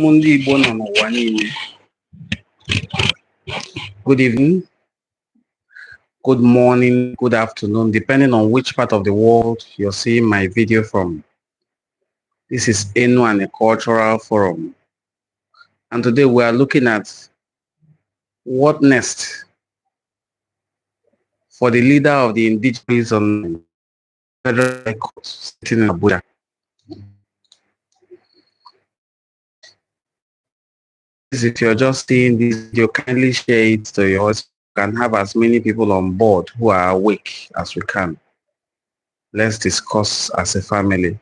Igbo nọ n'ụwa niile. Good evening, good morning, good afternoon, depending on which part of the world you're seeing my video from. This is Enuani Cultural Forum. And today we are looking at what next for the leader of the indigenous on federal High Court sitting in Abuja. If you're just seeing this video, kindly share it so you can have as many people on board who are awake as we can. Let's discuss as a family.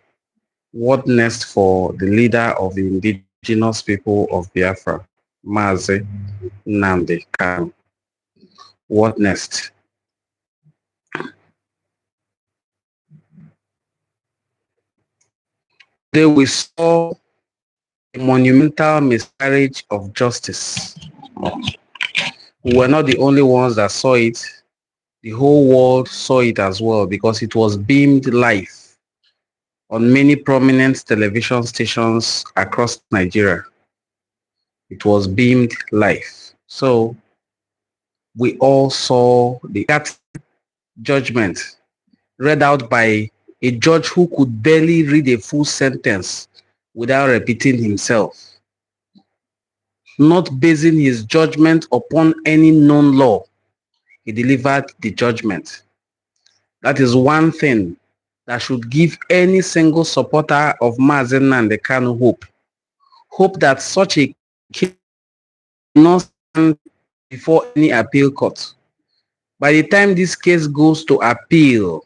What next for the leader of the Indigenous People of Biafra, Maazị Nnamdi Kanu? What next? Today we saw a monumental miscarriage of justice. We were not the only ones that saw it. The whole world saw it as well because it was beamed live on many prominent television stations across Nigeria. It was beamed live. So we all saw the judgment read out by a judge who could barely read a full sentence without repeating himself, not basing his judgment upon any known law. He delivered the judgment. That is one thing that should give any single supporter of Maazị Nnamdi Kanu hope. Hope that such a case will not stand before any appeal court. By the time this case goes to appeal,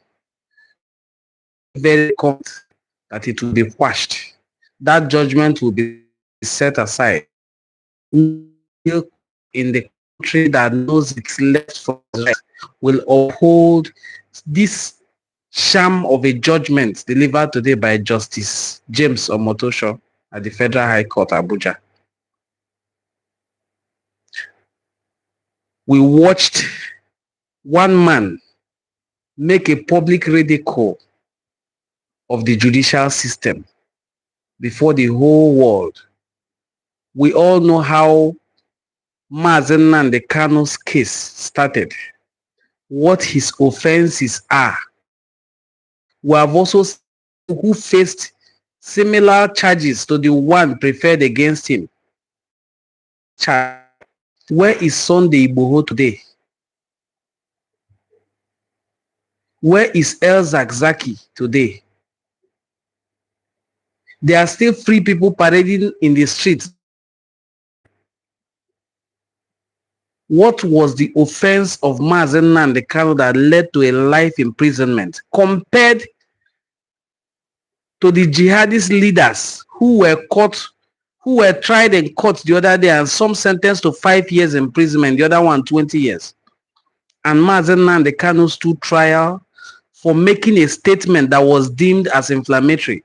very confident that it will be quashed. That judgment will be set aside. In the country that knows its left from right will uphold this sham of a judgment delivered today by Justice James Omotosho at the Federal High Court, Abuja. We watched one man make a public ridicule of the judicial system before the whole world. We all know how Maazị Nnamdi Kanu's case started, what his offenses are. We have also seen who faced similar charges to the one preferred against him. Where is Sunday Igbo today? Where is El Zakzaki today? There are still free people parading in the streets. What was the offense of Maazị Nnamdi Kanu that led to a life imprisonment compared to the jihadist leaders who were caught, who were tried and caught the other day, and some sentenced to 5 years imprisonment, the other one 20 years. And Maazị Nnamdi Kanu stood trial for making a statement that was deemed as inflammatory.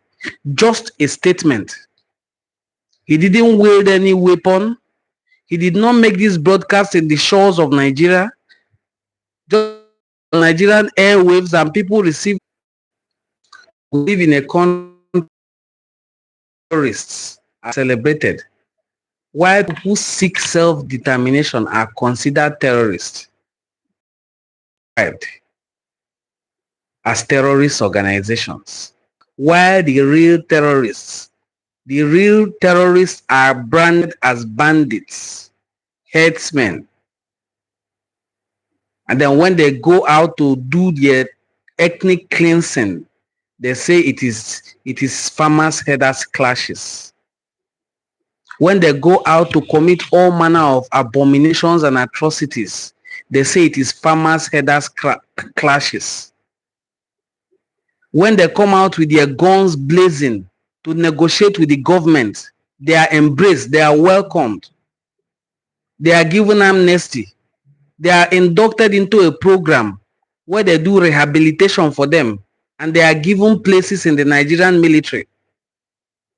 Just a statement. He didn't wield any weapon. He did not make this broadcast in the shores of Nigeria. Just Nigerian airwaves, and people receive. We live in a country terrorists are celebrated, while people who seek self-determination are considered terrorists as terrorist organizations. While the real terrorists are branded as bandits, headsmen. And then when they go out to do their ethnic cleansing, they say it is farmers' headers clashes. When they go out to commit all manner of abominations and atrocities, they say it is farmers' headers clashes. When they come out with their guns blazing to negotiate with the government, they are embraced, they are welcomed, they are given amnesty, they are inducted into a program where they do rehabilitation for them, and they are given places in the Nigerian military.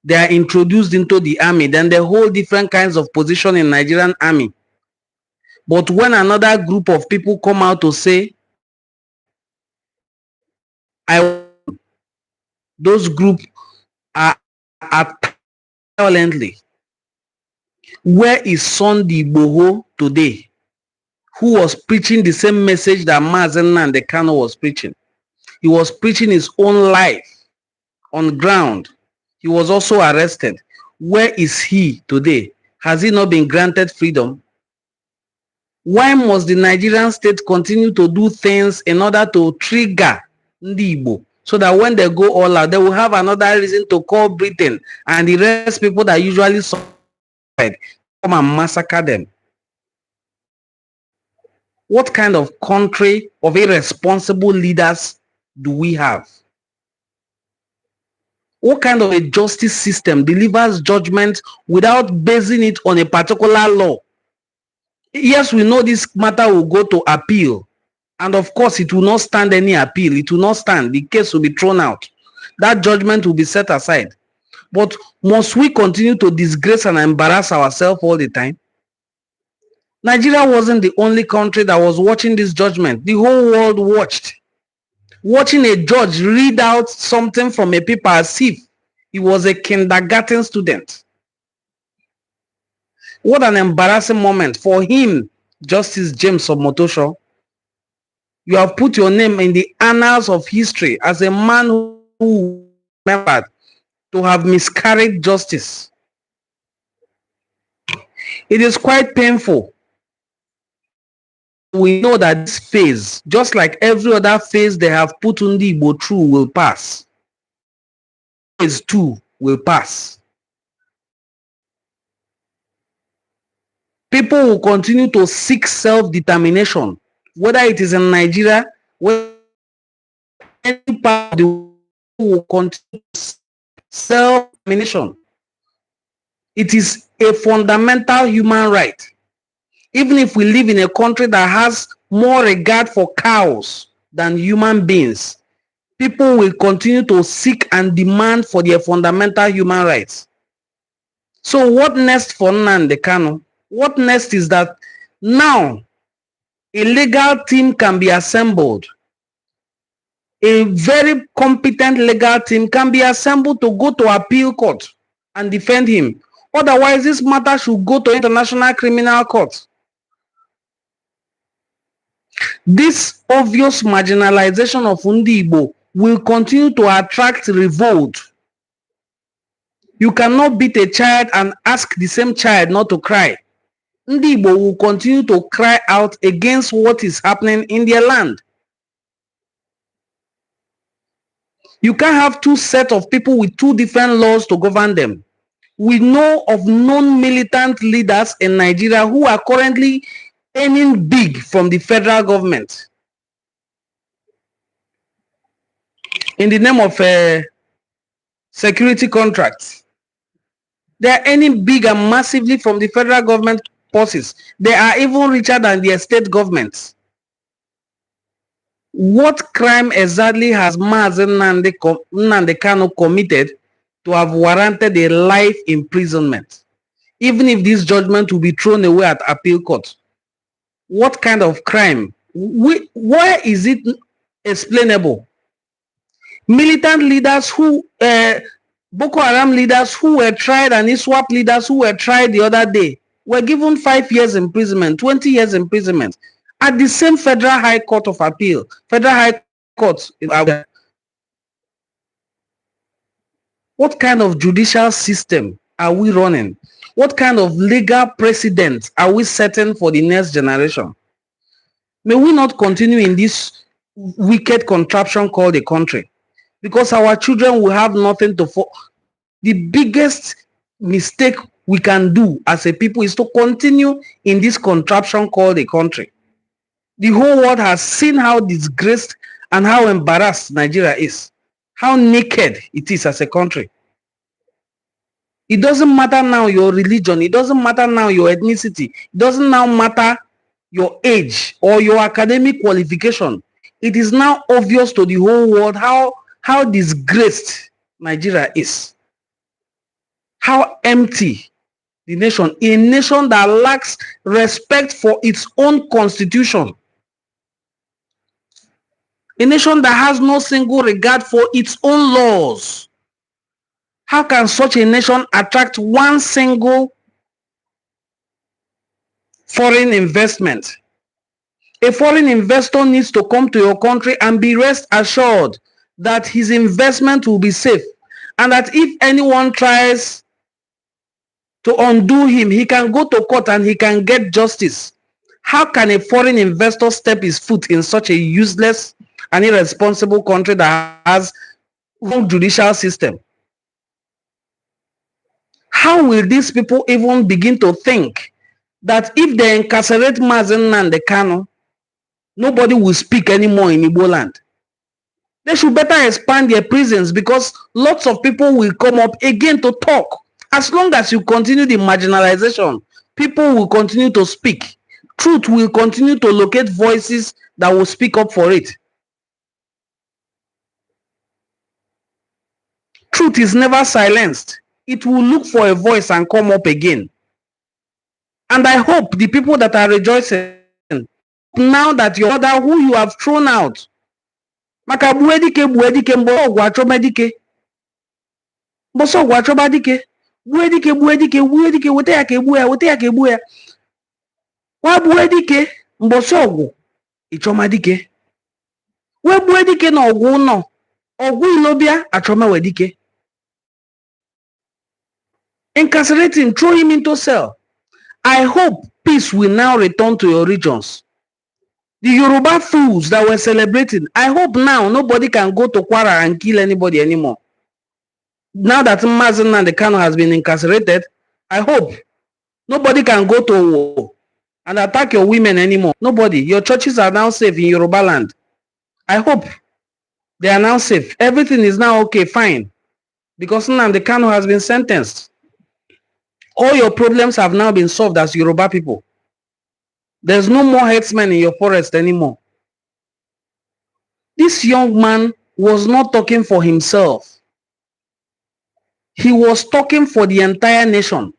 They are introduced into the army, then they hold different kinds of position in Nigerian army. But when another group of people come out to say, those groups are attacked violently. Where is Sunday Igboho today, who was preaching the same message that Maazị Nnamdi Kanu was preaching? He was preaching his own life on ground. He was also arrested. Where is he today? Has he not been granted freedom? Why must the Nigerian state continue to do things in order to trigger Ndi Igbo, so that when they go all out, they will have another reason to call Britain and the rest people that usually come and massacre them? What kind of country of irresponsible leaders do we have? What kind of a justice system delivers judgment without basing it on a particular law? Yes, we know this matter will go to appeal. And of course, it will not stand any appeal. It will not stand. The case will be thrown out. That judgment will be set aside. But must we continue to disgrace and embarrass ourselves all the time? Nigeria wasn't the only country that was watching this judgment. The whole world watched. Watching a judge read out something from a paper as if he was a kindergarten student. What an embarrassing moment for him, Justice James Omotosho. You have put your name in the annals of history as a man who remembered to have miscarried justice. It is quite painful. We know that this phase, just like every other phase they have put Ndi Igbo through, will pass. Phase 2 will pass. People will continue to seek self-determination, whether it is in Nigeria, whether any part of the world will continue self-determination. It is a fundamental human right. Even if we live in a country that has more regard for cows than human beings, people will continue to seek and demand for their fundamental human rights. So what next for Nnamdi Kanu? What next is that now a legal team can be assembled. A very competent legal team can be assembled to go to appeal court and defend him. Otherwise, this matter should go to International Criminal Court. This obvious marginalization of Ndi Igbo will continue to attract revolt. You cannot beat a child and ask the same child not to cry. Ndi Igbo will continue to cry out against what is happening in their land. You can't have two sets of people with two different laws to govern them. We know of non-militant leaders in Nigeria who are currently earning big from the federal government in the name of security contracts. They are earning big and massively from the federal government forces. They are even richer than their state governments. What crime exactly has Maazị Nnamdi Kanu committed to have warranted a life imprisonment, even if this judgment will be thrown away at appeal court? What kind of crime? Why is it explainable? Militant leaders who, Boko Haram leaders who were tried and ISWAP leaders who were tried the other day were given 5 years imprisonment, 20 years imprisonment at the same Federal High Court of Appeal, Federal High Court. What kind of judicial system are we running? What kind of legal precedent are we setting for the next generation? May we not continue in this wicked contraption called a country, because our children will have nothing to fall. The biggest mistake we can do as a people is to continue in this contraption called a country. The whole world has seen how disgraced and how embarrassed Nigeria is, how naked it is as a country. It doesn't matter now your religion. It doesn't matter now your ethnicity. It doesn't now matter your age or your academic qualification. It is now obvious to the whole world how disgraced Nigeria is. How empty the nation, a nation that lacks respect for its own constitution. A nation that has no single regard for its own laws. How can such a nation attract one single foreign investment. A foreign investor needs to come to your country and be rest assured that his investment will be safe, and that if anyone tries to undo him, he can go to court and he can get justice. How can a foreign investor step his foot in such a useless and irresponsible country that has wrong judicial system? How will these people even begin to think that if they incarcerate Maazị Nnamdi Kanu, nobody will speak anymore in Igbo land? They should better expand their prisons, because lots of people will come up again to talk. As long as you continue the marginalization, people will continue to speak. Truth will continue to locate voices that will speak up for it. Truth is never silenced. It will look for a voice and come up again. And I hope the people that are rejoicing now that your mother, who you have thrown out, maka buedike mbo ogwachomedike boso ogwachobadike buedike wete ya ka egbu ya wa buedike mboso ogwu ichomadike we buedike na ogwu no ogwu ilobia achomewedike. Incarcerate him, throw him into cell. I hope peace will now return to your regions. The Yoruba fools that were celebrating, I hope now nobody can go to Kwara and kill anybody anymore. Now that Maazị Nnamdi Kanu has been incarcerated, I hope nobody can go to war and attack your women anymore. Nobody. Your churches are now safe in Yoruba land. I hope they are now safe. Everything is now okay, fine. Because Nnamdi Kanu has been sentenced. All your problems have now been solved as Yoruba people. There's no more herdsmen in your forest anymore. This young man was not talking for himself. He was talking for the entire nation.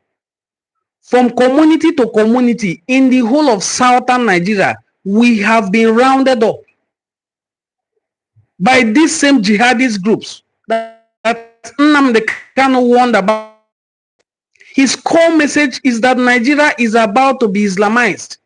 From community to community in the whole of southern Nigeria, we have been rounded up by these same jihadist groups that Nnamdi Kanu warned about. His core message is that Nigeria is about to be Islamized.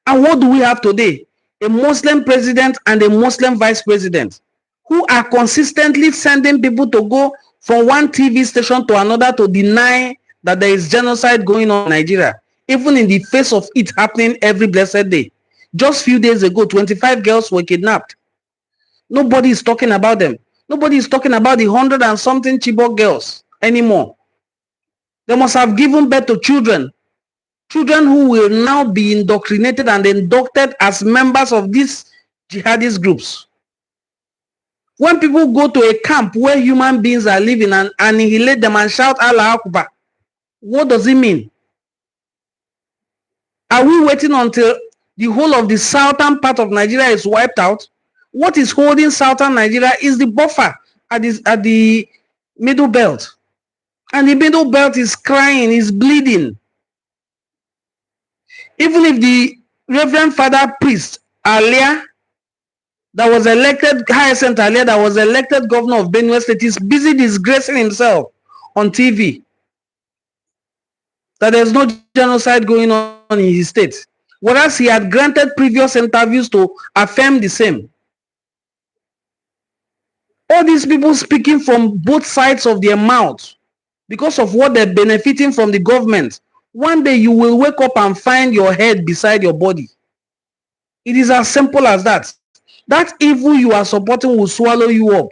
And what do we have today? A Muslim president and a Muslim vice president who are consistently sending people to go from one TV station to another to deny that there is genocide going on in Nigeria, even in the face of it happening every blessed day. Just a few days ago, 25 girls were kidnapped. Nobody is talking about them. Nobody is talking about the 100 and something Chibok girls anymore. They must have given birth to children who will now be indoctrinated and inducted as members of these jihadist groups. When people go to a camp where human beings are living and annihilate them and shout Allah Akbar, what does it mean? Are we waiting until the whole of the southern part of Nigeria is wiped out? What is holding southern Nigeria is the buffer at the middle belt. And the middle belt is crying, is bleeding. Even if the Reverend Father Priest Alia, that was elected, Hyacinth Alia, that was elected governor of Benue State, is busy disgracing himself on TV that there's no genocide going on in his state, whereas he had granted previous interviews to affirm the same. All these people speaking from both sides of their mouth because of what they're benefiting from the government. One day you will wake up and find your head beside your body. It is as simple as that. That evil you are supporting will swallow you up.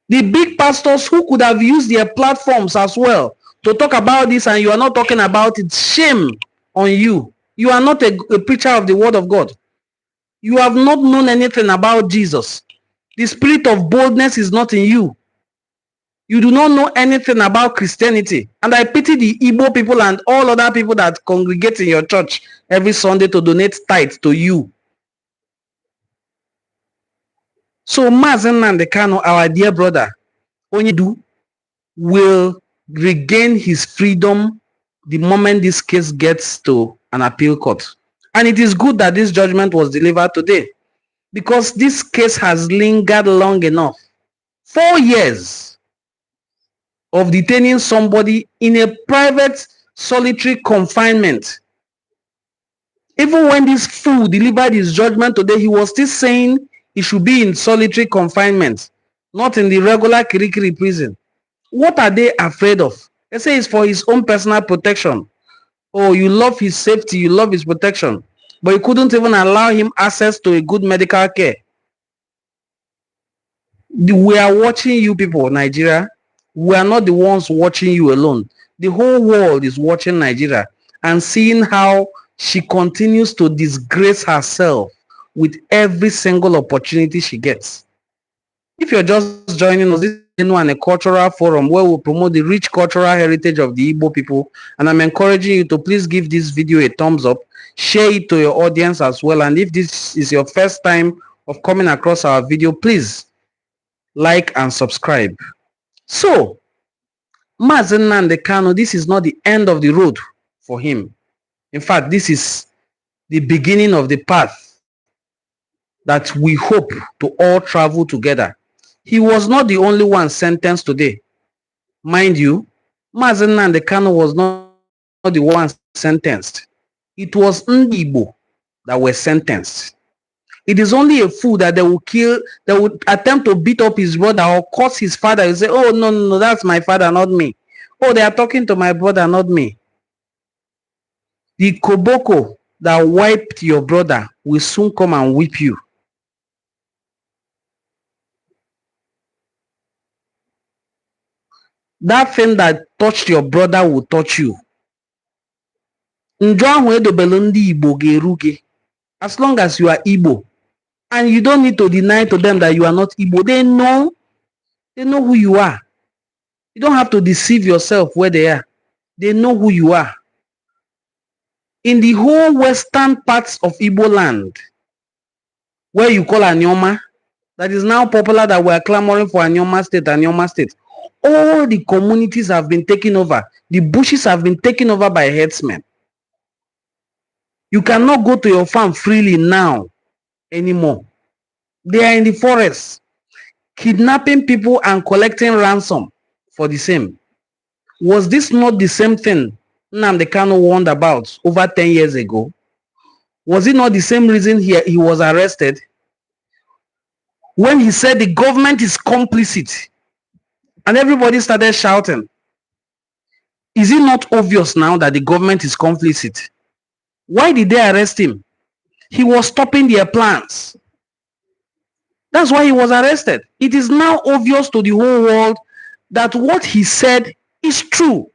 The big pastors who could have used their platforms as well to talk about this, and you are not talking about it, shame on you. You are not a preacher of the word of God. You have not known anything about Jesus. The spirit of boldness is not in you. You do not know anything about Christianity. And I pity the Igbo people and all other people that congregate in your church every Sunday to donate tithe to you. So Maazị Nnamdi Kanu, our dear brother, Onyedu, will regain his freedom the moment this case gets to an appeal court. And it is good that this judgment was delivered today, because this case has lingered long enough. 4 years of detaining somebody in a private solitary confinement. Even when this fool delivered his judgment today, he was still saying he should be in solitary confinement, not in the regular Kirikiri prison. What are they afraid of? They say it's for his own personal protection. Oh, you love his safety, you love his protection, but you couldn't even allow him access to a good medical care. We are watching you people, Nigeria. We are not the ones watching you alone. The whole world is watching Nigeria and seeing how she continues to disgrace herself with every single opportunity she gets. If you're just joining us, this is Enuani Cultural Forum where we promote the rich cultural heritage of the Igbo people, and I'm encouraging you to please give this video a thumbs up, share it to your audience as well, and if this is your first time of coming across our video, please like and subscribe. So, Maazị Nnamdi Kanu, this is not the end of the road for him. In fact, this is the beginning of the path that we hope to all travel together. He was not the only one sentenced today. Mind you, Maazị Nnamdi Kanu was not the one sentenced. It was Igbo that were sentenced. It is only a fool that they will kill, they would attempt to beat up his brother or curse his father. You say, oh, no, that's my father, not me. Oh, they are talking to my brother, not me. The koboko that wiped your brother will soon come and whip you. That thing that touched your brother will touch you. As long as you are Igbo, and you don't need to deny to them that you are not Igbo, they know who you are. You don't have to deceive yourself where they are. They know who you are. In the whole western parts of Igbo land, where you call Anyoma, that is now popular, that we are clamoring for Anyoma State, all the communities have been taken over. The bushes have been taken over by herdsmen. You cannot go to your farm freely now anymore. They are in the forest, kidnapping people and collecting ransom for the same. Was this not the same thing Nnamdi Kanu warned about over 10 years ago? Was it not the same reason he was arrested? When he said the government is complicit and everybody started shouting, is it not obvious now that the government is complicit? Why did they arrest him? He was stopping their plans. That's why he was arrested. It is now obvious to the whole world that what he said is true.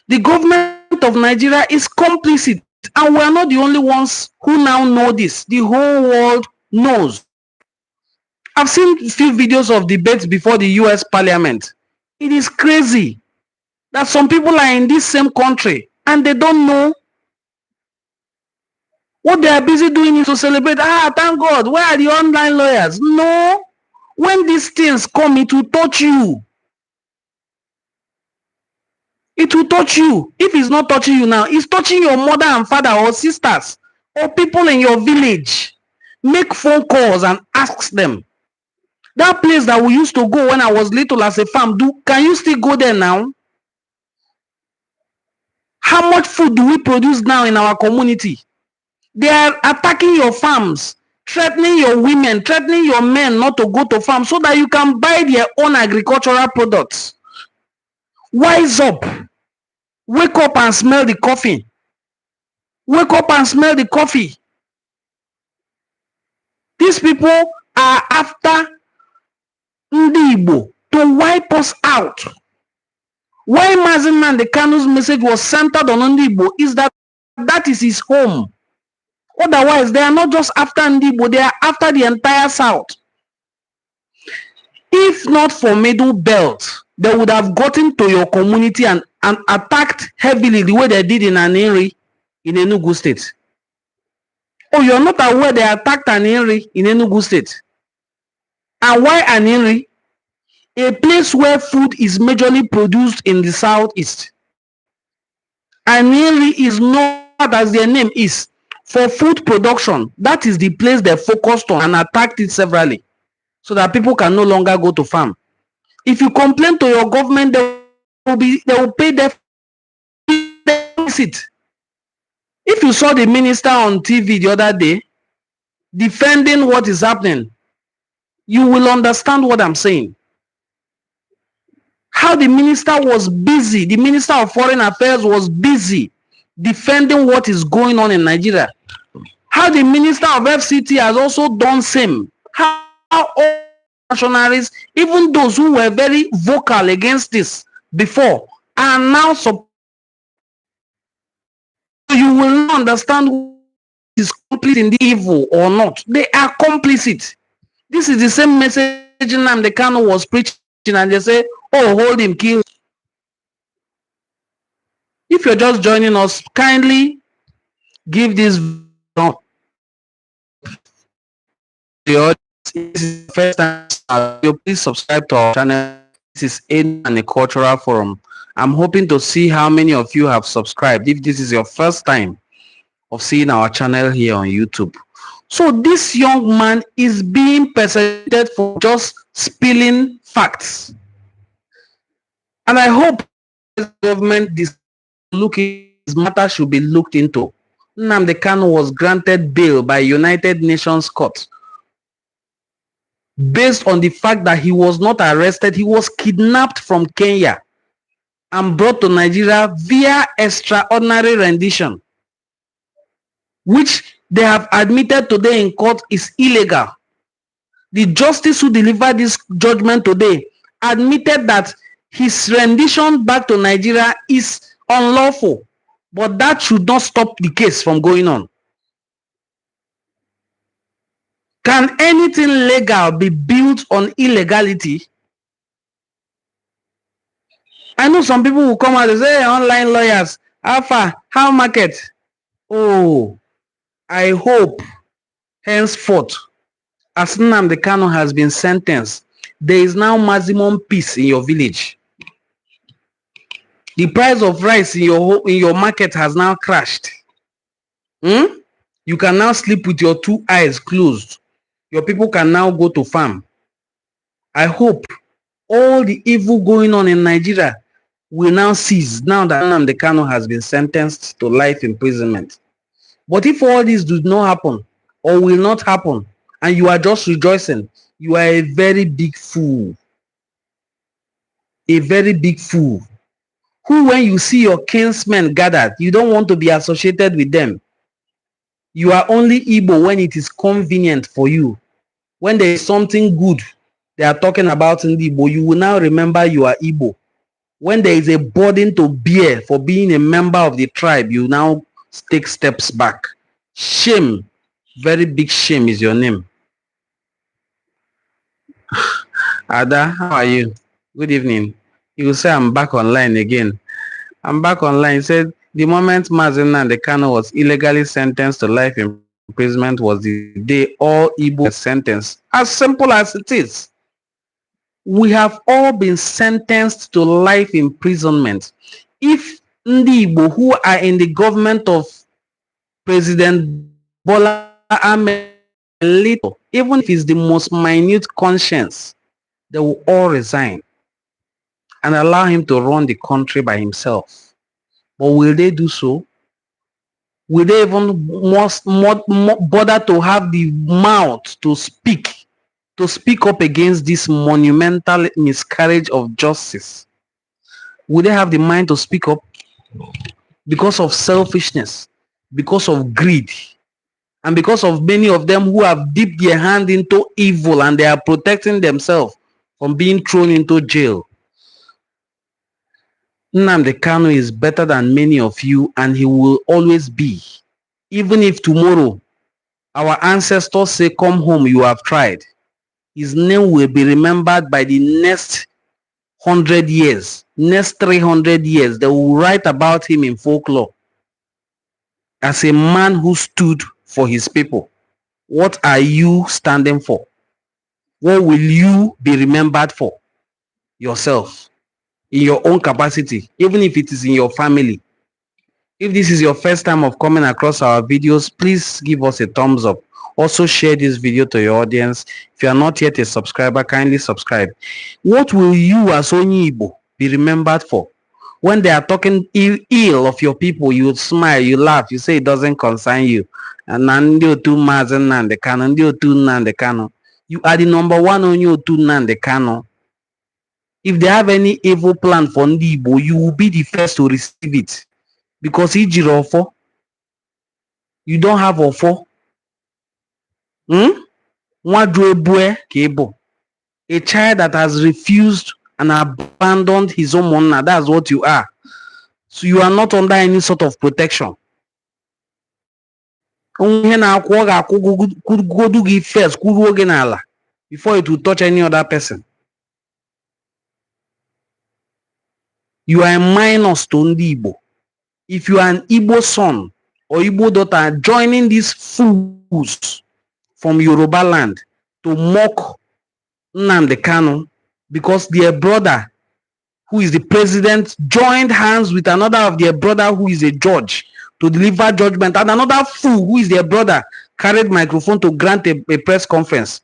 The government of Nigeria is complicit, and we are not the only ones who now know this. The whole world knows. I've seen a few videos of debates before the US Parliament. It is crazy that some people are in this same country and they don't know. What they are busy doing is to celebrate. Thank God, where are the online lawyers? No. When these things come, it will touch you. It will touch you. If it's not touching you now, it's touching your mother and father or sisters or people in your village. Make phone calls and ask them. That place that we used to go when I was little as a farm, can you still go there now? How much food do we produce now in our community? They are attacking your farms, threatening your women, threatening your men not to go to farms so that you can buy their own agricultural products. Wise up. Wake up and smell the coffee. Wake up and smell the coffee. These people are after Ndi Igbo to wipe us out. Why Maazị Nnamdi Kanu's message was centered on Ndi Igbo is that is his home. Otherwise, they are not just after Ndi Igbo, they are after the entire South. If not for Middle Belt, they would have gotten to your community and attacked heavily the way they did in Aninri in Enugu State. Oh, you're not aware they attacked Aninri in Enugu State? And why Aninri? A place where food is majorly produced in the southeast. Aninri is known, as their name is, for food production. That is the place they focused on and attacked it severally, so that people can no longer go to farm. If you complain to your government, they will pay them complicit. If you saw the minister on TV the other day defending what is happening, you will understand what I'm saying. How the minister was busy, the Minister of Foreign Affairs was busy defending what is going on in Nigeria. How the Minister of FCT has also done same. How all nationalists, even those who were very vocal against this before, are now you will not understand who is complicit in the evil or not. They are complicit. This is the same message Nnamdi Kanu was preaching, and they say, oh, hold him, kill. If you're just joining us, kindly give this video. This is the first time, please subscribe to our channel. This is Enuani Cultural Forum. I'm hoping to see how many of you have subscribed if this is your first time of seeing our channel here on YouTube. So this young man is being persecuted for just spilling facts. And I hope the government this matter should be looked into. Nnamdi Kanu was granted bail by United Nations Court based on the fact that he was not arrested. He was kidnapped from Kenya and brought to Nigeria via extraordinary rendition, which they have admitted today in court is illegal. The justice who delivered this judgment today admitted that his rendition back to Nigeria is unlawful, but that should not stop the case from going on. Can anything legal be built on illegality? I know some people will come out and say, hey, online lawyers, alpha, how market? Oh, I hope henceforth, as Nnamdi Kanu has been sentenced, there is now maximum peace in your village. The price of rice in your market has now crashed. You can now sleep with your 2 eyes closed. Your people can now go to farm. I hope all the evil going on in Nigeria will now cease now that Nnamdi Kanu has been sentenced to life imprisonment. But if all this does not happen or will not happen and you are just rejoicing, you are a very big fool. A very big fool. Who, when you see your kinsmen gathered, you don't want to be associated with them. You are only Igbo when it is convenient for you. When there is something good they are talking about in the Igbo, you will now remember you are Igbo. When there is a burden to bear for being a member of the tribe, you now take steps back. Shame, very big shame is your name. Ada, how are you? Good evening. You will say I'm back online again. I'm back online. He said the moment Maazị Nnamdi Kanu was illegally sentenced to life imprisonment was the day all Igbo were sentenced. As simple as it is. We have all been sentenced to life imprisonment. If Ndi Igbo who are in the government of President Bola Ahmed, even if it's the most minute conscience, they will all resign and allow him to run the country by himself. But will they do so? Will they even bother to have the mouth to speak up against this monumental miscarriage of justice? Will they have the mind to speak up? Because of selfishness, because of greed, and because of many of them who have dipped their hand into evil and they are protecting themselves from being thrown into jail. Nnamdi Kanu is better than many of you, and he will always be. Even if tomorrow our ancestors say, come home, you have tried, his name will be remembered by the next 100 years, next 300 years. They will write about him in folklore as a man who stood for his people. What are you standing for? What will you be remembered for? Yourself, in your own capacity, even if it is in your family. If this is your first time of coming across our videos, please give us a thumbs up. Also share this video to your audience. If you are not yet a subscriber, kindly subscribe. What will you as Onyi Igbo be remembered for? When they are talking ill of your people, you smile, you laugh, you say it doesn't concern you. And Nandi Otu Maazị Nnamdi Kanu, Ndị Otu Nnamdi Kanu. You are the number one on your Otu Nnamdi Kanu. If they have any evil plan for Ndị Igbo, you will be the first to receive it. Because ijiri ofo, you don't have ofo. Nwadu ebue ka ịbụ. A child that has refused and abandoned his own monna, that's what you are. So you are not under any sort of protection. Onye na-akwụ ọ ga-akwụgodu gị first, kwuruo gị n'ala before it will touch any other person. You are a minus to Ndị Igbo. If you are an Igbo son or Igbo daughter joining these fools from Yoruba land to mock Nnamdi Kanu because their brother, who is the president, joined hands with another of their brother who is a judge to deliver judgment, and another fool who is their brother carried microphone to grant a press conference.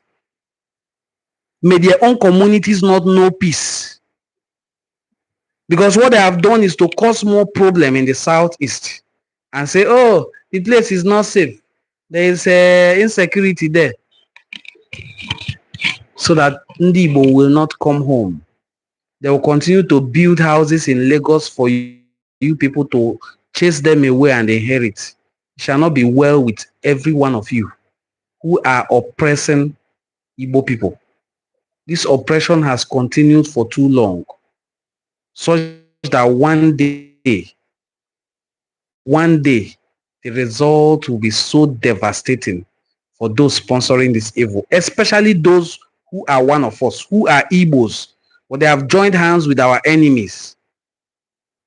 May their own communities not know peace. Because what they have done is to cause more problem in the southeast and say, oh, the place is not safe. There is insecurity there. So that Ndị Igbo will not come home. They will continue to build houses in Lagos for you people to chase them away and inherit. It shall not be well with every one of you who are oppressing Igbo people. This oppression has continued for too long, such that one day, the result will be so devastating for those sponsoring this evil, especially those who are one of us, who are Igbos, but they have joined hands with our enemies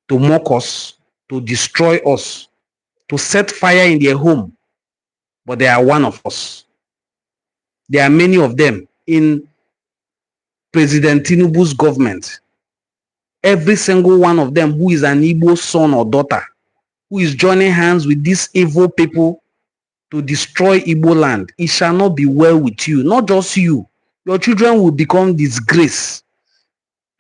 to mock us, to destroy us, to set fire in their home, but they are one of us. There are many of them in President Tinubu's government. Every single one of them who is an Igbo son or daughter, who is joining hands with these evil people to destroy Igbo land, it shall not be well with you. Not just you. Your children will become disgrace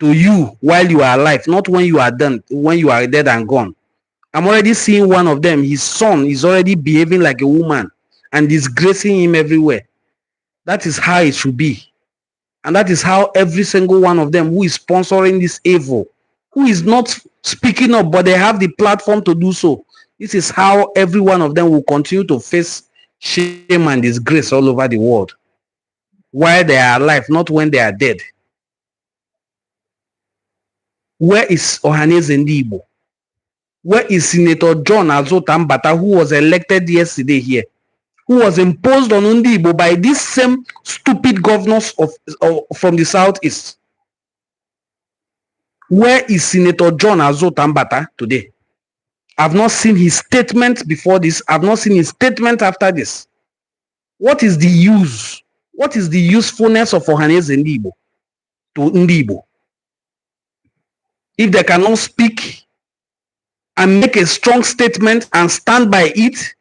to you while you are alive, not when you are done, when you are dead and gone. I'm already seeing one of them. His son is already behaving like a woman and disgracing him everywhere. That is how it should be. And that is how every single one of them who is sponsoring this evil, who is not speaking up, but they have the platform to do so. This is how every one of them will continue to face shame and disgrace all over the world while they are alive, not when they are dead. Where is Ohaneze Ndị Igbo? Where is Senator John Azota Mbata, who was elected yesterday here, who was imposed on Ndị Igbo by these same stupid governors from the southeast? Where is Senator John Azota Mbata today? I've not seen his statement before this. I've not seen his statement after this. What is the use? What is the usefulness of Ohaneze Ndị Igbo to Ndị Igbo? If they cannot speak and make a strong statement and stand by it,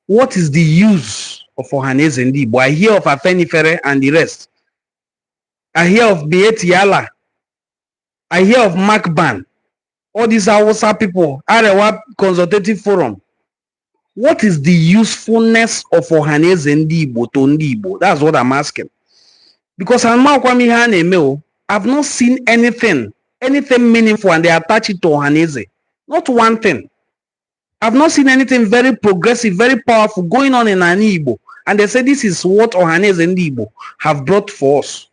what is the use of Ohaneze Ndị Igbo? I hear of Afenifere and the rest. I hear of Bieti Yala. I hear of Macban. All these Hausa people, Arewa Consultative Forum. What is the usefulness of Ohaneze Ndị Igbo to Ndị Igbo? That's what I'm asking. Because I've not seen anything meaningful, and they attach it to Ohaneze. Not one thing. I've not seen anything very progressive, very powerful going on in Igbo. And they say this is what Ohaneze Ndị Igbo have brought for us.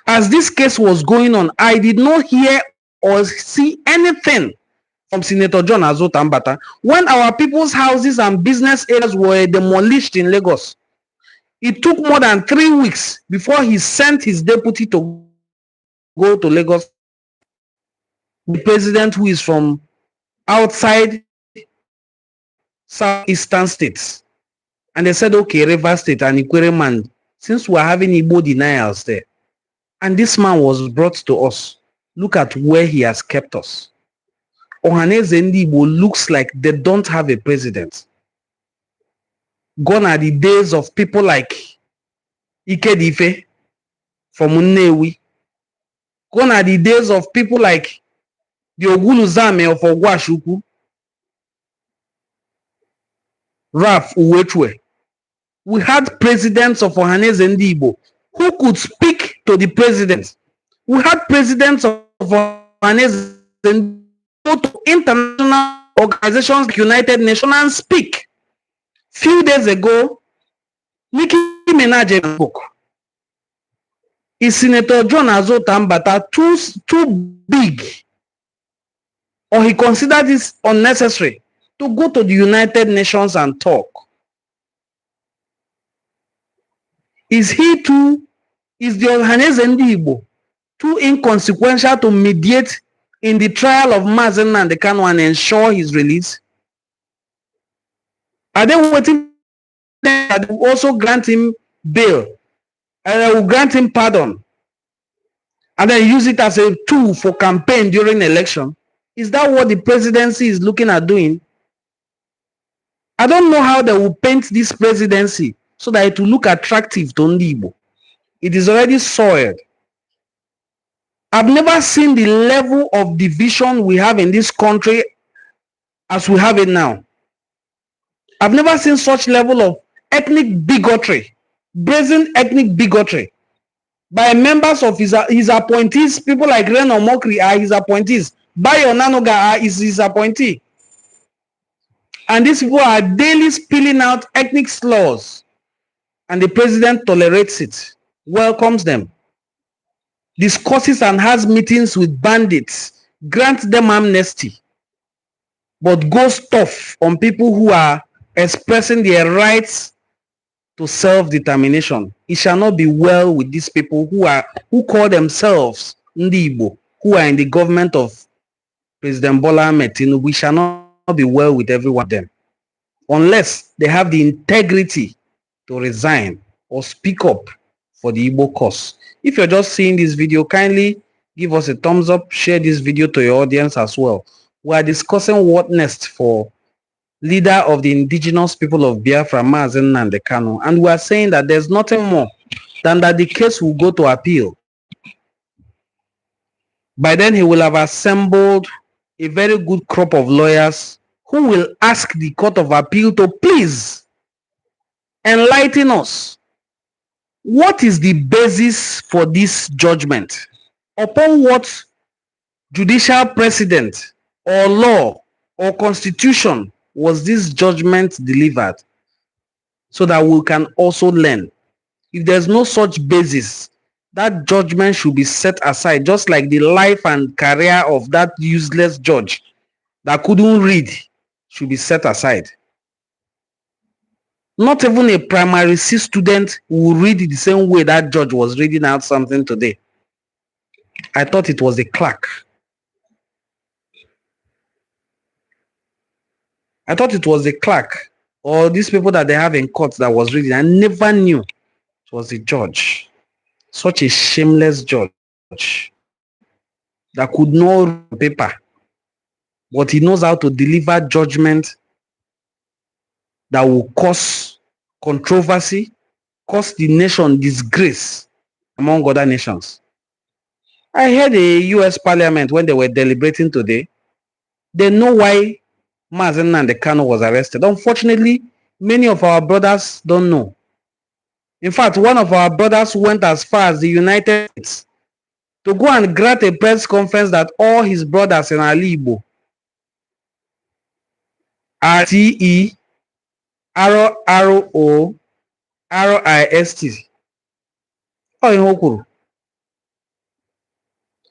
As this case was going on, I did not hear or see anything from Senator John Azota Mbata when our people's houses and business areas were demolished in Lagos. It took more than 3 weeks before he sent his deputy to go to Lagos. The president, who is from outside southeastern states. And they said, okay, Rivers State and Ikwereman, since we're having Igbo denials there. And this man was brought to us. Look at where he has kept us. Ohaneze Ndị Igbo looks like they don't have a president. Gone are the days of people like Ikedife from Nnewi, Gone are the days of people like the Oguluzame of Ogwashuku, Raf Uwechwe. We had presidents of Ohaneze and Igbo who could speak to the president. We had presidents of Ohaneze and go to international organizations like United Nations and speak. Few days ago, Nicki Minaj book. Is Senator John Azota Mbata too big, or he considered this unnecessary to go to the United Nations and talk? Is the Ohaneze Ndi Igbo too inconsequential to mediate in the trial of Maazị Nnamdi Kanu and ensure his release? Are they waiting that will also grant him bail and will grant him pardon and then use it as a tool for campaign during election? Is that what the presidency is looking at doing? I don't know how they will paint this presidency so that it will look attractive to Ndi Igbo. It is already soiled. I've never seen the level of division we have in this country as we have it now. I've never seen such level of ethnic bigotry, brazen ethnic bigotry by members of his appointees. People like Ren Omokri are his appointees. Bayo Nanoga is his appointee. And these people are daily spilling out ethnic slurs. And the president tolerates it, welcomes them, discusses and has meetings with bandits, grants them amnesty, but goes tough on people who are expressing their rights to self-determination. It shall not be well with these people who call themselves Ndi Igbo, who are in the government of President Bola Ahmed Tinubu. We shall not be well with every one of them unless they have the integrity to resign or speak up for the Igbo cause. If you're just seeing this video, kindly give us a thumbs up, share this video to your audience as well. We are discussing what next for leader of the Indigenous People of Biafra, Maazị Nnamdi Kanu, and we are saying that there's nothing more than that the case will go to appeal. By then, he will have assembled a very good crop of lawyers who will ask the Court of Appeal to please enlighten us. What is the basis for this judgment? Upon what judicial precedent or law or constitution was this judgment delivered? So that we can also learn. If there's no such basis, that judgment should be set aside, just like the life and career of that useless judge that couldn't read should be set aside. Not even a primary C student will read the same way that judge was reading out something today. I thought it was a clerk. I thought it was a clerk or these people that they have in court that was reading. I never knew it was a judge. Such a shameless judge that could not read paper, but he knows how to deliver judgment that will cause controversy, cause the nation disgrace among other nations. I heard the US Parliament when they were deliberating today, they know why Maazị Nnamdi Kanu was arrested. Unfortunately, many of our brothers don't know. In fact, one of our brothers went as far as the United States to go and grant a press conference that all his brothers in Igbo, RTE, RORIST,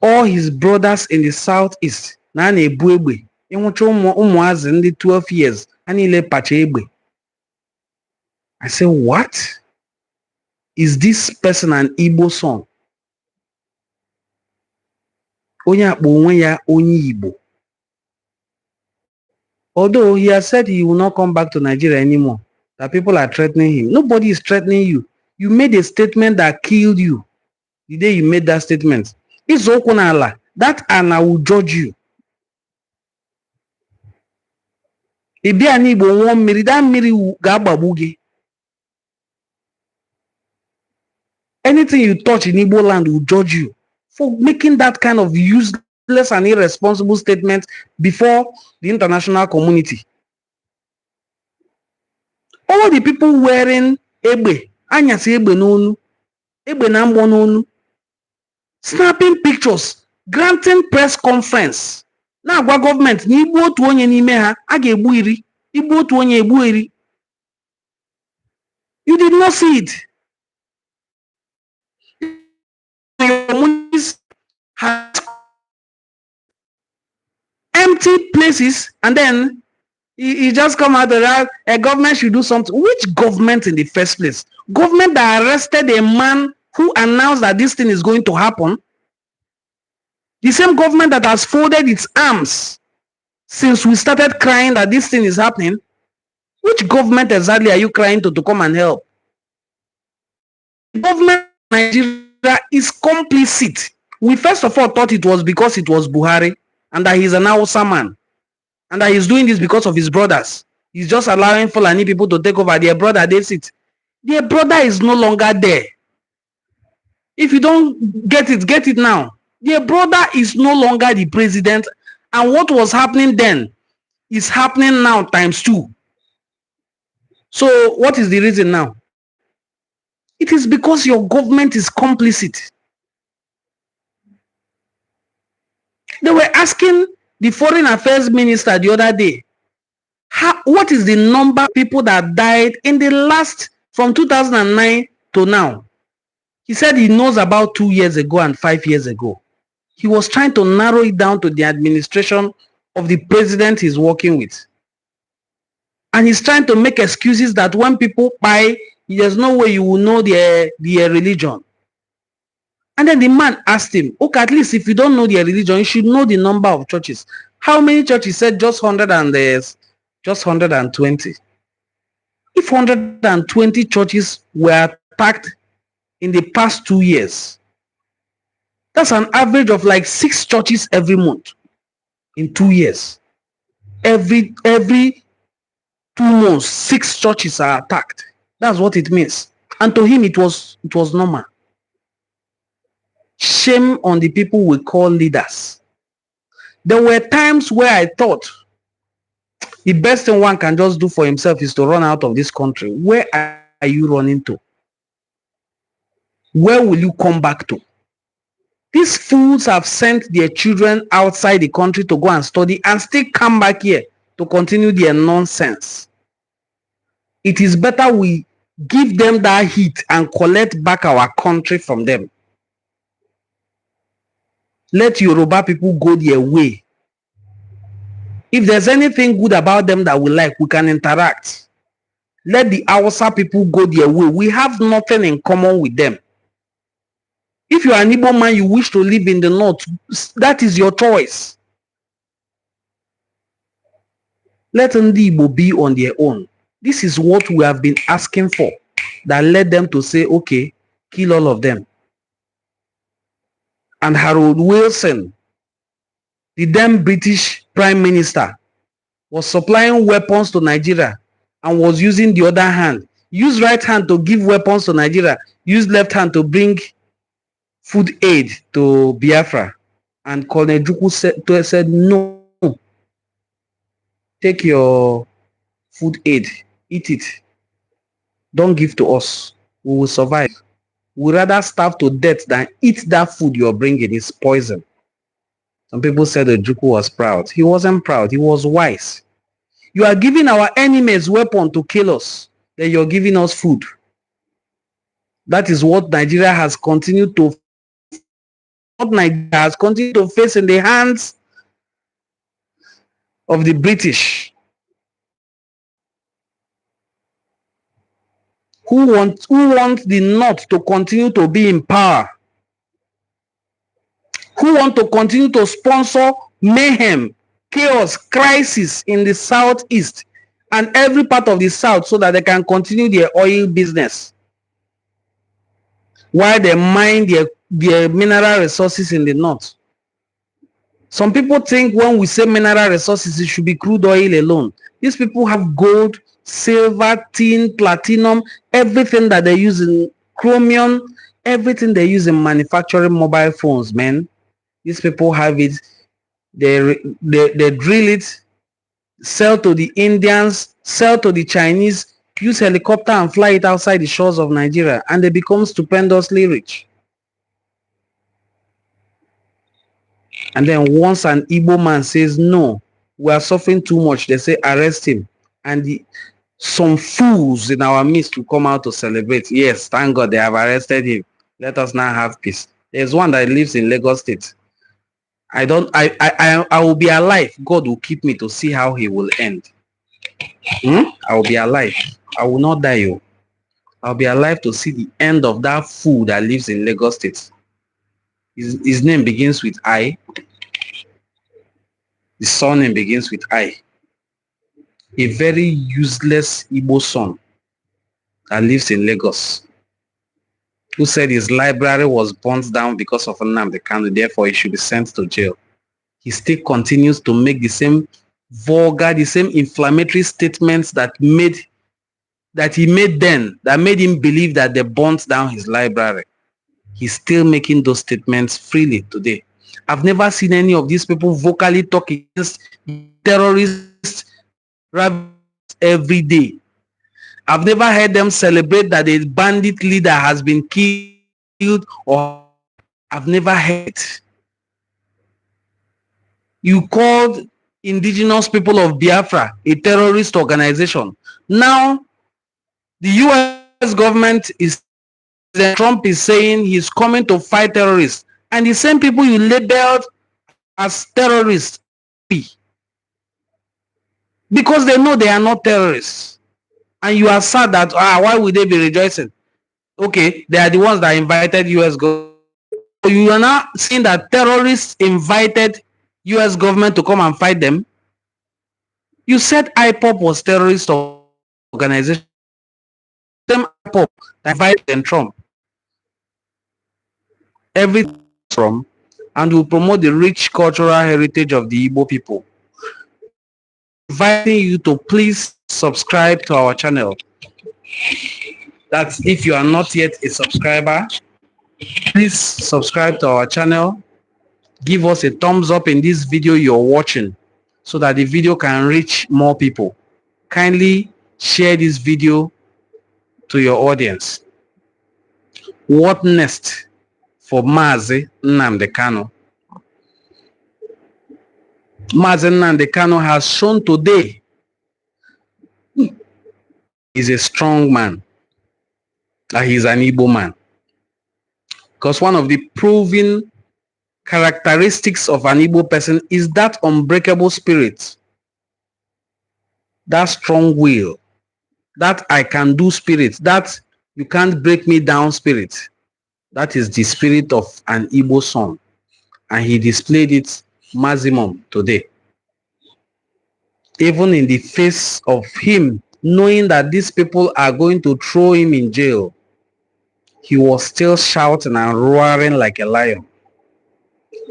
all his brothers in the southeast, na na-ebu egbe, ịnwụcha ụmụazị ndị 12 years, ha niile pacha egbe. I say, what? Is this person an Igbo son? Onye akpọ onwe ya onye Igbo. Although he has said he will not come back to Nigeria anymore, that people are threatening him. Nobody is threatening you. You made a statement that killed you the day you made that statement. It's Okunala. That Anna will judge you. Ibi ani Igbo nwa mmiri, that mmiri ga-agbagbu gị. Anything you touch in Igbo land will judge you. for making that kind of useless and irresponsible statement before the international community? All the people wearing egbe, anyasi egbe n'onu, egbe na mgbọ n'onu, snapping pictures, granting press conference, na-agwa government na igbu otu onye n'ime ha, a ga-egbu iri, igbu otu onye egbu iri. You did not see it. Your communities have empty places, and then you just come out that a government should do something. Which government in the first place? Government that arrested a man who announced that this thing is going to happen? The same government that has folded its arms since we started crying that this thing is happening? Which government exactly are you crying to come and help? The government of Nigeria is complicit. We first of all thought it was because it was Buhari and that he's an Hausa man and that he's doing this because of his brothers. He's just allowing Fulani people to take over. Their brother, they sit. Their brother is no longer there. If you don't get it now. Their brother is no longer the president, and what was happening then is happening now ×2. So what is the reason now? It is because your government is complicit. They were asking the foreign affairs minister the other day, what is the number of people that died in the last, from 2009 to now? He said he knows about 2 years ago and 5 years ago. He was trying to narrow it down to the administration of the president he's working with. And he's trying to make excuses that when people buy, there's no way you will know their religion. And then the man asked him, okay, at least if you don't know their religion, you should know the number of churches. How many churches? He said just 120. If 120 churches were attacked in the past 2 years, that's an average of like 6 churches every month in 2 years. Every 2 months, 6 churches are attacked. That's what it means. And to him, it was normal. Shame on the people we call leaders. There were times where I thought the best thing one can just do for himself is to run out of this country. Where are you running to? Where will you come back to? These fools have sent their children outside the country to go and study and still come back here to continue their nonsense. It is better we give them that heat and collect back our country from them. Let Yoruba people go their way. If there's anything good about them that we like, we can interact. Let the Hausa people go their way. We have nothing in common with them. If you are an Igbo man, you wish to live in the north, that is your choice. Let Ndi Igbo be on their own. This is what we have been asking for, that led them to say, okay, kill all of them. And Harold Wilson, the then British Prime Minister, was supplying weapons to Nigeria and was using the other hand. Use right hand to give weapons to Nigeria. Use left hand to bring food aid to Biafra. And Colonel Juku said, no. Take your food aid. Eat it. Don't give to us. We will survive. We'd rather starve to death than eat that food you're bringing. It's poison. Some people said that Juku was proud. He wasn't proud. He was wise. You are giving our enemies weapon to kill us. Then you're giving us food. That is what Nigeria has continued to face in the hands of the British, who want the North to continue to be in power, who want to continue to sponsor mayhem, chaos, crisis in the Southeast and every part of the South so that they can continue their oil business while they mine their mineral resources in the North. Some people think when we say mineral resources, it should be crude oil alone. These people have gold, silver, tin, platinum, everything that they use in chromium, everything they use in manufacturing mobile phones, man. These people have it. They drill it, sell to the Indians, sell to the Chinese, use helicopter and fly it outside the shores of Nigeria, and they become stupendously rich. And then once an Igbo man says, no, we are suffering too much, they say, arrest him. And some fools in our midst will come out to celebrate. Yes, thank God they have arrested him. Let us now have peace. There's one that lives in Lagos State. I will be alive. God will keep me to see how he will end. I will be alive. I will not die. Yo. I'll be alive to see the end of that fool that lives in Lagos State. His name begins with I. His surname begins with I. A very useless Igbo son that lives in Lagos, who said his library was burnt down because of Nnamdi Kanu, therefore he should be sent to jail. He still continues to make the same vulgar, the same inflammatory statements that he made then, that made him believe that they burnt down his library. He's still making those statements freely today. I've never seen any of these people vocally talk against terrorists every day. I've never heard them celebrate that a bandit leader has been killed, or I've never heard. You called Indigenous People of Biafra a terrorist organization. Now, the US government Trump is saying he's coming to fight terrorists. And the same people you labeled as terrorists, because they know they are not terrorists. And you are sad that, why would they be rejoicing? Okay, they are the ones that invited US government. You are now seeing that terrorists invited US government to come and fight them. You said IPOP was terrorist organization. Same IPOP that invited Trump. Everything from, and will promote the rich cultural heritage of the Igbo people. Inviting you to please subscribe to our channel. That's if you are not yet a subscriber, please subscribe to our channel. Give us a thumbs up in this video you're watching so that the video can reach more people. Kindly share this video to your audience. What next for Maazị Nnamdi Kanu? Maazị Nnamdi Kanu has shown today he's a strong man, that he's an Igbo man. Because one of the proven characteristics of an Igbo person is that unbreakable spirit, that strong will, that I can do spirit, that you can't break me down spirit. That is the spirit of an Igbo son. And he displayed it maximum today. Even in the face of him knowing that these people are going to throw him in jail, he was still shouting and roaring like a lion.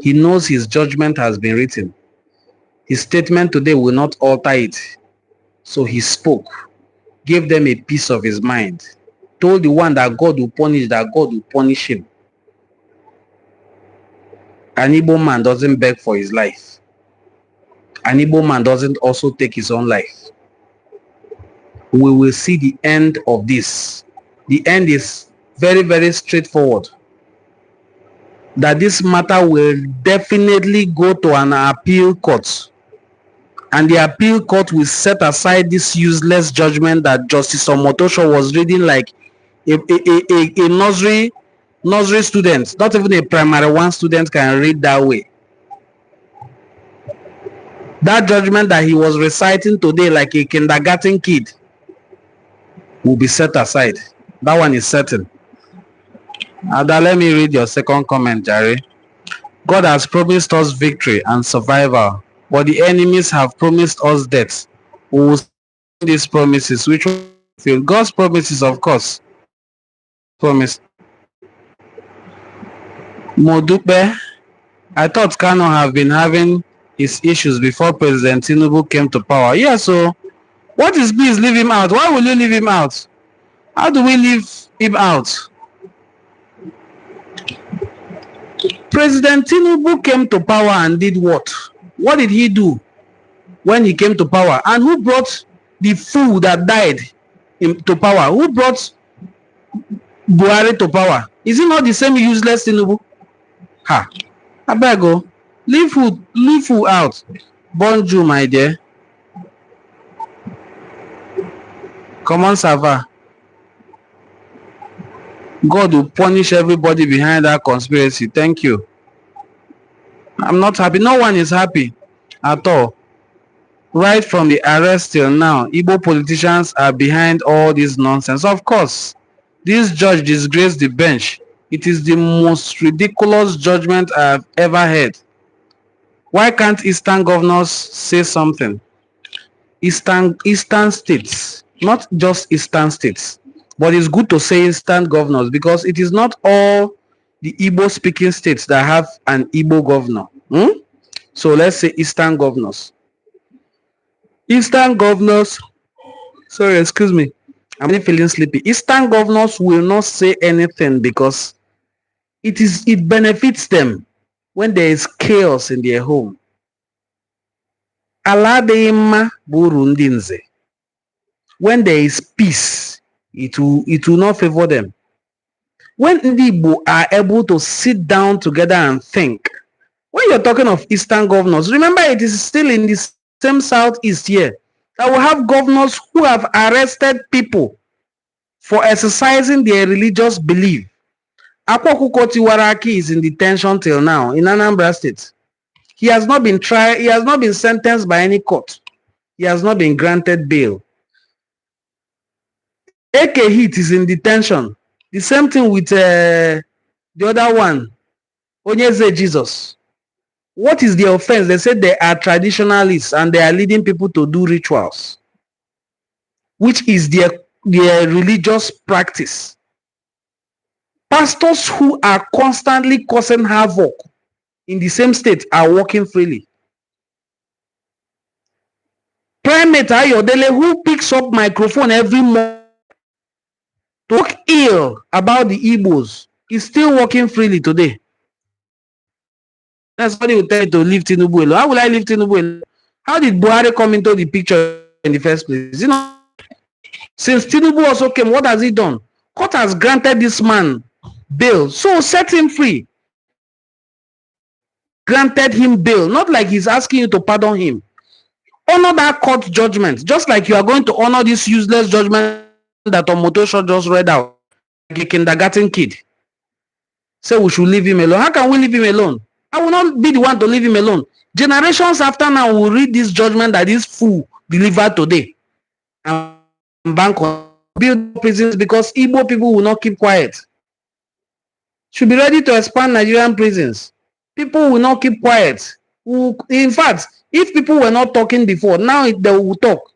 He knows his judgment has been written. His statement today will not alter it. So he spoke, gave them a piece of his mind, told the one that God will punish, that God will punish him. An Igbo man doesn't beg for his life. An Igbo man doesn't also take his own life. We will see the end of this. The end is very, very straightforward. That this matter will definitely go to an appeal court. And the appeal court will set aside this useless judgment that Justice Omotosho was reading like a nursery student. Not even a primary one student can read that way. That judgment that he was reciting today like a kindergarten kid will be set aside. That one is certain. Ada, let me read your second comment, Jerry. God has promised us victory and survival, but the enemies have promised us death. We will see these promises, which will fulfill God's promises, of course. Promise. Modupe, I thought Kanu have been having his issues before President Tinubu came to power. Yeah, so what is please leave him out? Why will you leave him out? How do we leave him out? President Tinubu came to power and did what? What did he do when he came to power? And who brought the fool that died to power? Who brought Buhari to power? Is it not the same useless Tinubu? Ha! I beg go. Leave food out. Bonjour, my dear. Come on, Sava. God will punish everybody behind that conspiracy. Thank you. I'm not happy. No one is happy at all. Right from the arrest till now, Igbo politicians are behind all this nonsense. Of course, this judge disgraced the bench. It is the most ridiculous judgment I've ever heard. Why can't Eastern governors say something? Eastern states, not just Eastern states, but it's good to say Eastern governors because it is not all the Igbo speaking states that have an Igbo governor. So let's say Eastern governors. Eastern governors, sorry, excuse me, I'm really feeling sleepy. Eastern governors will not say anything because it benefits them when there is chaos in their home. Aladema burundinze. When there is peace, it will not favor them. When Igbo are able to sit down together and think, when you're talking of Eastern governors, remember it is still in the same Southeast here that we have governors who have arrested people for exercising their religious belief. Akwakuko Tiwaraki is in detention till now in Anambra State. He has not been tried, he has not been sentenced by any court. He has not been granted bail. AK Heat is in detention. The same thing with the other one, Onyeze Jesus. What is the offense? They said they are traditionalists and they are leading people to do rituals, which is their religious practice. Pastors who are constantly causing havoc in the same state are working freely. Primate Ayodele, who picks up microphone every morning to talk ill about the Igbos, is still working freely today. That's somebody will tell you to leave Tinubu alone. How will I leave Tinubu alone? How did Buhari come into the picture in the first place? You know, since Tinubu also came, what has he done? Court has granted this man bail, so set him free. Granted him bail, not like he's asking you to pardon him. Honor that court judgment, just like you are going to honor this useless judgment that Omotosho just read out, like a kindergarten kid. Say we should leave him alone. How can we leave him alone? I will not be the one to leave him alone. Generations after now will read this judgment that this fool delivered today and bank on build prisons because Igbo people will not keep quiet. Should be ready to expand Nigerian prisons. People will not keep quiet. In fact, if people were not talking before, now they will talk.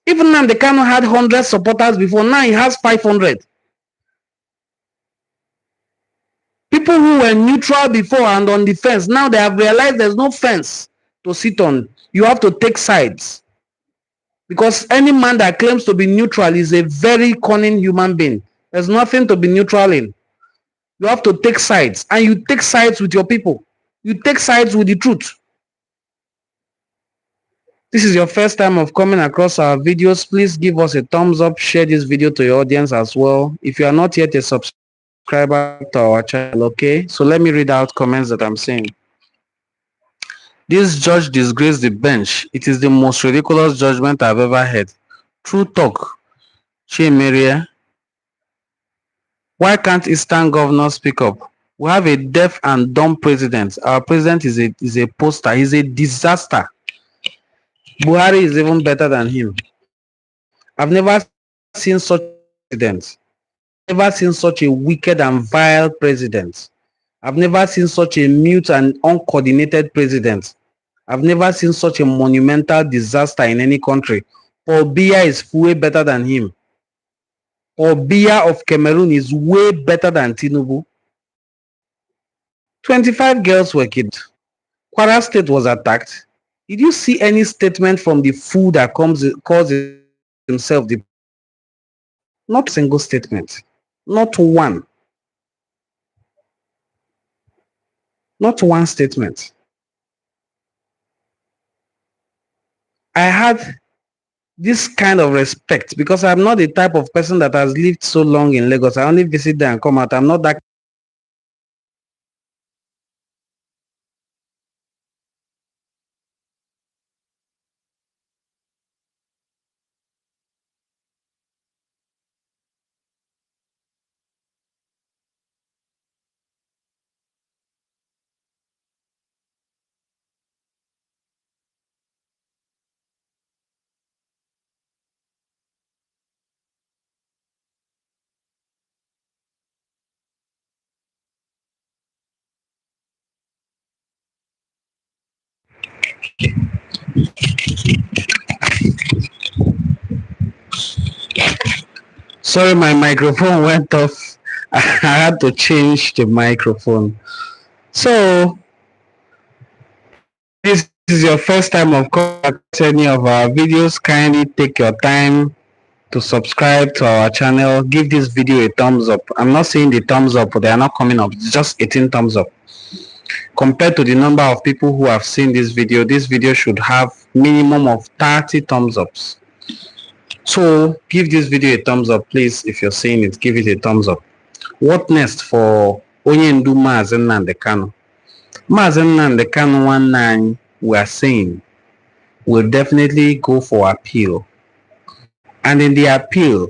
Even Nnamdi Kanu had 100 supporters before, now he has 500. People who were neutral before and on the fence, now they have realized there's no fence to sit on. You have to take sides. Because any man that claims to be neutral is a very cunning human being. There's nothing to be neutral in. You have to take sides. And you take sides with your people. You take sides with the truth. This is your first time of coming across our videos. Please give us a thumbs up. Share this video to your audience as well. If you are not yet a subscriber to our channel, okay? So let me read out comments that I'm seeing. This judge disgraced the bench. It is the most ridiculous judgment I've ever heard. True talk. Chimeria. Why can't Eastern governors speak up? We have a deaf and dumb president. Our president is a poster. He's a disaster. Buhari is even better than him. I've never seen such a president. Never seen such a wicked and vile president. I've never seen such a mute and uncoordinated president. I've never seen such a monumental disaster in any country. Paul Biya is way better than him. Paul Biya of Cameroon is way better than Tinubu. 25 girls were killed. Kwara State was attacked. Did you see any statement from the fool that calls himself the... Not a single statement. Not one. Not one statement. I had this kind of respect because I'm not the type of person that has lived so long in Lagos. I only visit there and come out. I'm not that. Sorry, my microphone went off. I had to change the microphone. So, this is your first time of coming to any of our videos. Kindly take your time to subscribe to our channel. Give this video a thumbs up. I'm not saying the thumbs up, they are not coming up. It's just 18 thumbs up. Compared to the number of people who have seen this video should have minimum of 30 thumbs ups. So give this video a thumbs up, please. If you're seeing it, give it a thumbs up. What next for Onyendu Maazị Nnamdi Kanu? Maazị Nnamdi Kanu 19, we are saying, will definitely go for appeal. And in the appeal,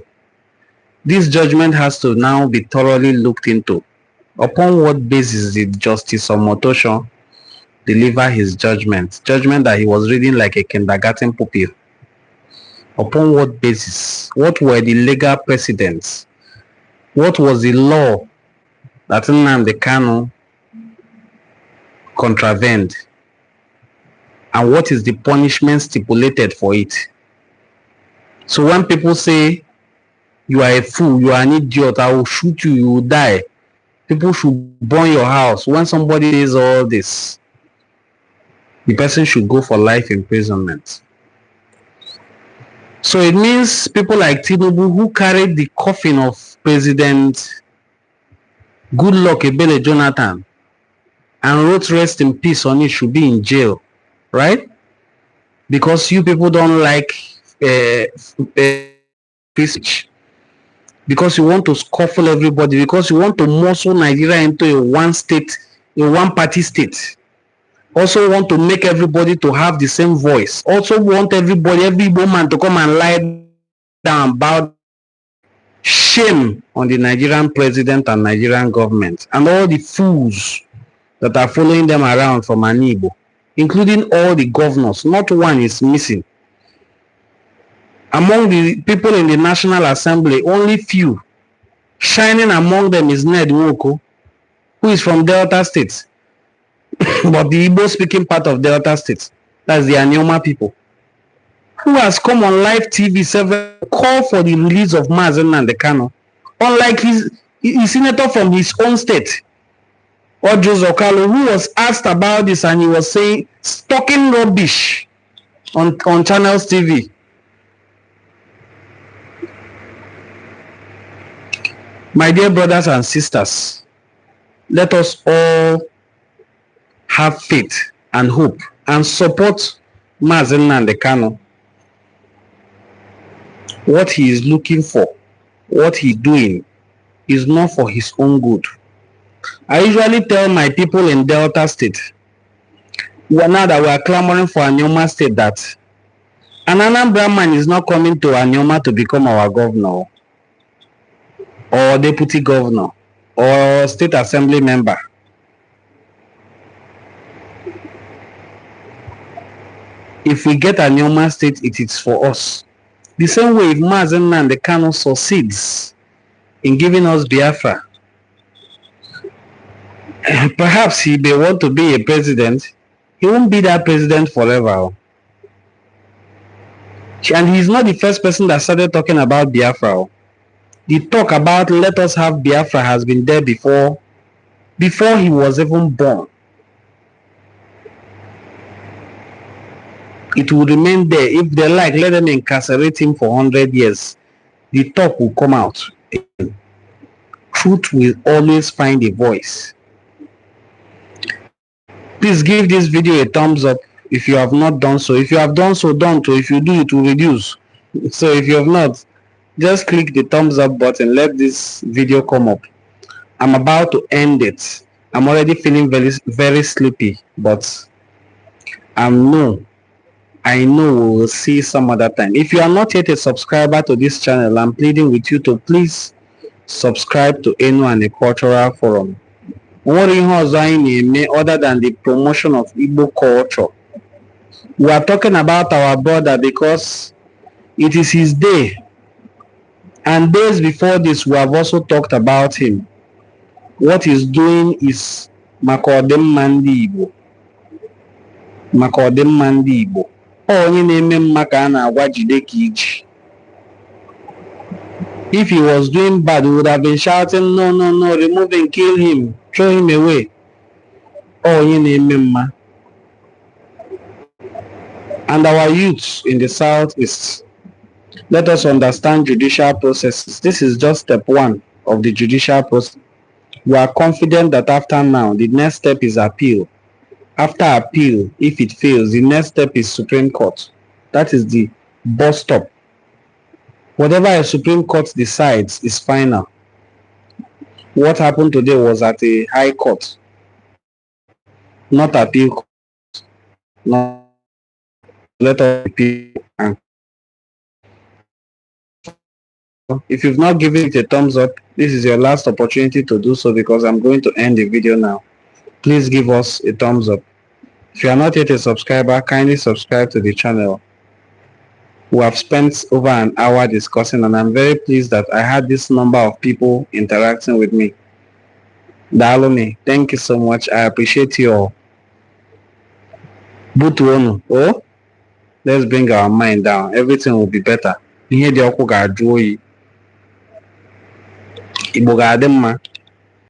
this judgment has to now be thoroughly looked into. Upon what basis did Justice Omotosho deliver his judgment that he was reading like a kindergarten pupil? Upon what basis? What were the legal precedents? What was the law that Nnamdi Kanu contravened? And what is the punishment stipulated for it? So when people say, you are a fool, you are an idiot, I will shoot you, you will die, people should burn your house. When somebody says all this, the person should go for life imprisonment. So it means people like Tinubu, who carried the coffin of President Goodluck Ebele Jonathan and wrote rest in peace on it, should be in jail, right? Because you people don't like speech, because you want to scuffle everybody, because you want to muscle Nigeria into a one-party state. Also want to make everybody to have the same voice. Also want everybody, every woman to come and lie down about. Shame on the Nigerian president and Nigerian government and all the fools that are following them around from Igbo, including all the governors. Not one is missing. Among the people in the National Assembly, only few. Shining among them is Ned Nwoko, who is from Delta State. But the Igbo speaking part of Delta State, that's the Anioma people, who has come on live TV several call for the release of Maazị Nnamdi Kanu, unlike his senator from his own state, Ojo Zokalo, who was asked about this and he was saying, talking rubbish on Channels TV. My dear brothers and sisters, let us all have faith and hope and support Maazị Nnamdi Kanu. What he is looking for, what he's doing, is not for his own good. I usually tell my people in Delta State, now that we are clamoring for Anioma State, that an Anambra man is not coming to Anioma to become our governor or deputy governor or state assembly member. If we get Anioma State, it is for us. The same way, if Maazị Nnamdi Kanu succeeds in giving us Biafra, perhaps he may want to be a president. He won't be that president forever. And he's not the first person that started talking about Biafra. The talk about let us have Biafra has been there before he was even born. It will remain there. If they like, let them incarcerate him for 100 years. The talk will come out. Truth will always find a voice. Please give this video a thumbs up if you have not done so. If you have done so, don't. If you do, it will reduce. So if you have not, just click the thumbs up button. Let this video come up. I'm about to end it. I'm already feeling very, very sleepy, but I know we will see some other time. If you are not yet a subscriber to this channel, I'm pleading with you to please subscribe to Enuani Cultural Forum. What other than the promotion of Igbo culture? We are talking about our brother because it is his day. And days before this, we have also talked about him. What he's doing is Makodem Igbo. Makodem Igbo. Onye na-eme mma ka a na-agwa jide ka iji. If he was doing bad, we would have been shouting, no, no, no, remove him, kill him, throw him away. Onye na-eme mma. And our youths in the southeast, let us understand judicial processes. This is just step one of the judicial process. We are confident that after now, the next step is appeal. After appeal, if it fails, the next step is Supreme Court. That is the bus stop. Whatever a Supreme Court decides is final. What happened today was at a high court, not appeal court. Not let us appeal. If you've not given it a thumbs up, this is your last opportunity to do so because I'm going to end the video now. Please give us a thumbs up. If you are not yet a subscriber, kindly subscribe to the channel. We have spent over an hour discussing and I'm very pleased that I had this number of people interacting with me. Dalome, thank you so much. I appreciate you all. Butuonu, oh, let's bring our mind down. Everything will be better. Ihe dị ọkụ ga-ajụ oyi. Igbo ga-adị mma.